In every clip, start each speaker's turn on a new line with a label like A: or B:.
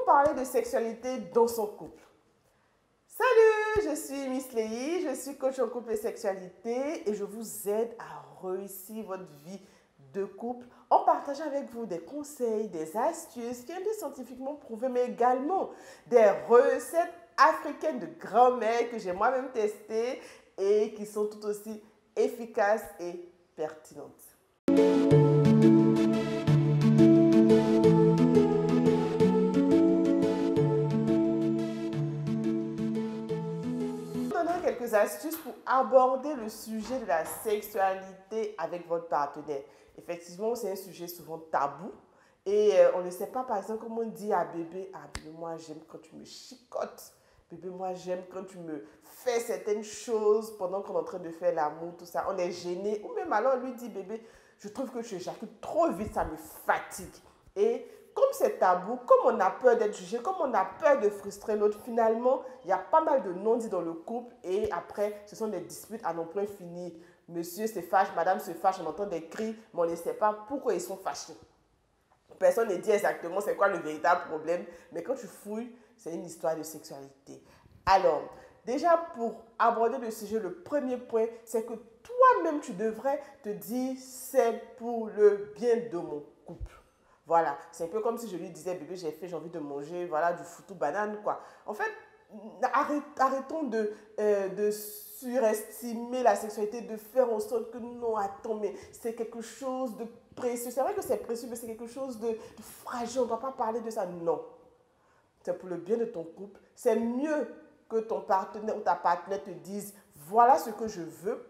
A: Comment parler de sexualité dans son couple? Salut, je suis Miss Léi, je suis coach en couple et sexualité et je vous aide à réussir votre vie de couple en partageant avec vous des conseils, des astuces qui ont été scientifiquement prouvées, mais également des recettes africaines de grand-mère que j'ai moi-même testées et qui sont tout aussi efficaces et pertinentes. Quelques astuces pour aborder le sujet de la sexualité avec votre partenaire. Effectivement, c'est un sujet souvent tabou et on ne sait pas, par exemple, comment on dit à bébé, ah bébé, moi j'aime quand tu me chicotes, bébé, moi j'aime quand tu me fais certaines choses pendant qu'on est en train de faire l'amour, tout ça. On est gêné ou même alors on lui dit, bébé, je trouve que tu éjacules trop vite, ça me fatigue. Et comme c'est tabou, comme on a peur d'être jugé, comme on a peur de frustrer l'autre, finalement, il y a pas mal de non-dits dans le couple et après, ce sont des disputes à non point finir. Monsieur se fâche, madame se fâche, on entend des cris, mais on ne sait pas pourquoi ils sont fâchés. Personne ne dit exactement c'est quoi le véritable problème, mais quand tu fouilles, c'est une histoire de sexualité. Alors, déjà pour aborder le sujet, le premier point, c'est que toi-même, tu devrais te dire c'est pour le bien de mon couple. Voilà, c'est un peu comme si je lui disais, bébé, j'ai envie de manger, voilà, du foutou banane, quoi. En fait, arrêtons de surestimer la sexualité, de faire en sorte que non, attends, mais c'est quelque chose de précieux. C'est vrai que c'est précieux, mais c'est quelque chose de fragile, on ne doit pas parler de ça. Non, c'est pour le bien de ton couple. C'est mieux que ton partenaire ou ta partenaire te dise, voilà ce que je veux,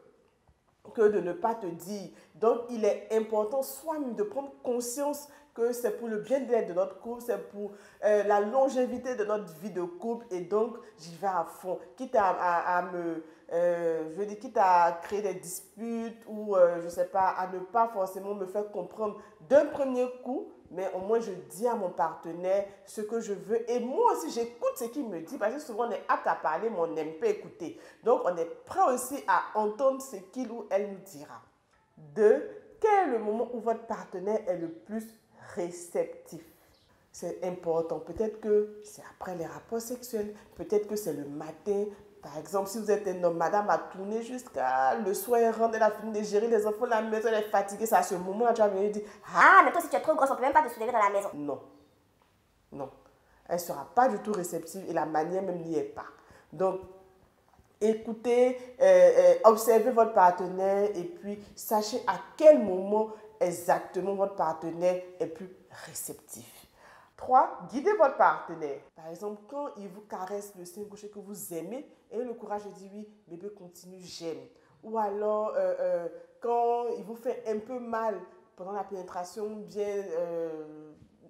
A: que de ne pas te dire. Donc, il est important soi-même de prendre conscience que c'est pour le bien-être de notre couple, c'est pour la longévité de notre vie de couple et donc j'y vais à fond. Quitte quitte à créer des disputes ou je sais pas, à ne pas forcément me faire comprendre d'un premier coup, mais au moins je dis à mon partenaire ce que je veux et moi aussi j'écoute ce qu'il me dit parce que souvent on est apte à parler mais on n'aime pas écouter. Donc on est prêt aussi à entendre ce qu'il ou elle nous dira. 2. Quel est le moment où votre partenaire est le plus réceptif? C'est important. Peut-être que c'est après les rapports sexuels, peut-être que c'est le matin. Par exemple, si vous êtes un homme, madame a tourné jusqu'à le soir, elle rentre, elle a fini de gérer les enfants, la maison, elle est fatiguée. C'est à ce moment-là, tu vas venir dire,
B: ah, mais toi, si tu es trop grosse, on ne peut même pas te soulever dans la maison.
A: Non, non. Elle ne sera pas du tout réceptive et la manière même n'y est pas. Donc, écoutez, observez votre partenaire et puis sachez à quel moment exactement votre partenaire est plus réceptif. 3. Guidez votre partenaire. Par exemple, quand il vous caresse le sein gauche que vous aimez, ayez le courage de dire oui, bébé continue, j'aime. Ou alors, quand il vous fait un peu mal pendant la pénétration, bien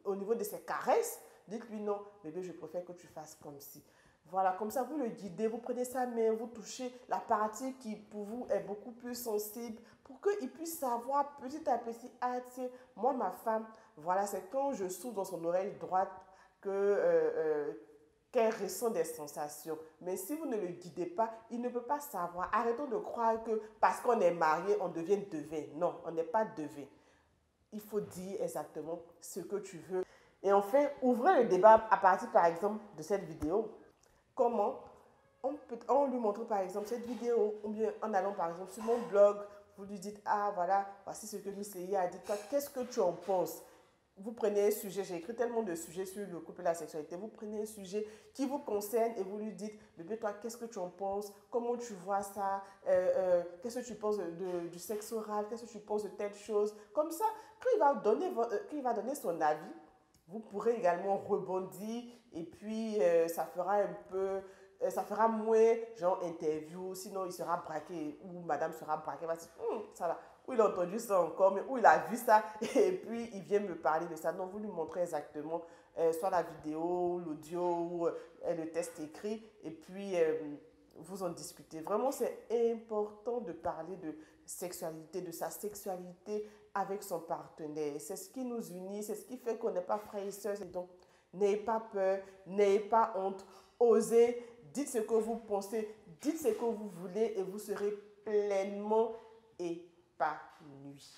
A: au niveau de ses caresses, dites-lui non, bébé, je préfère que tu fasses comme ci. Voilà, comme ça, vous le guidez, vous prenez sa main, vous touchez la partie qui, pour vous, est beaucoup plus sensible pour qu'il puisse savoir petit à petit, ah tiens, moi, ma femme, voilà, c'est quand je souffle dans son oreille droite qu'elle ressent des sensations. Mais si vous ne le guidez pas, il ne peut pas savoir. Arrêtons de croire que parce qu'on est marié, on devient devin. Non, on n'est pas devin. Il faut dire exactement ce que tu veux. Et enfin, ouvrez le débat à partir, par exemple, de cette vidéo. Comment on lui montre par exemple cette vidéo ou bien en allant par exemple sur mon blog, vous lui dites ah voilà, voici ce que Miss Léi a dit, toi qu'est-ce que tu en penses? Vous prenez un sujet, j'ai écrit tellement de sujets sur le couple et la sexualité, vous prenez un sujet qui vous concerne et vous lui dites bébé toi qu'est-ce que tu en penses, comment tu vois ça, qu'est-ce que tu penses du sexe oral, qu'est-ce que tu penses de telle chose, comme ça quand il va donner son avis, vous pourrez également rebondir et puis ça fera moins genre interview, sinon il sera braqué ou madame sera braquée, va dire ça va, ou il a entendu ça encore, mais ou il a vu ça et puis il vient me parler de ça. Donc vous lui montrez exactement soit la vidéo, l'audio ou le test écrit et puis vous en discutez. Vraiment c'est important de parler de sexualité, de sa sexualité avec son partenaire. C'est ce qui nous unit, c'est ce qui fait qu'on n'est pas frères et sœurs. Donc, n'ayez pas peur, n'ayez pas honte, osez, dites ce que vous pensez, dites ce que vous voulez et vous serez pleinement épanoui.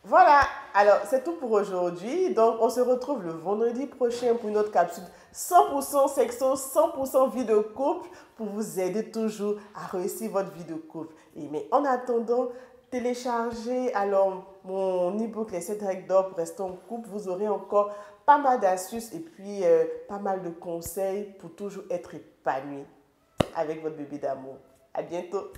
A: Voilà, alors c'est tout pour aujourd'hui. Donc on se retrouve le vendredi prochain pour une autre capsule 100% sexo, 100% vie de couple pour vous aider toujours à réussir votre vie de couple. Mais en attendant, téléchargez alors mon e-book Les 7 règles d'or pour rester en couple. Vous aurez encore pas mal d'astuces et puis pas mal de conseils pour toujours être épanoui avec votre bébé d'amour. À bientôt.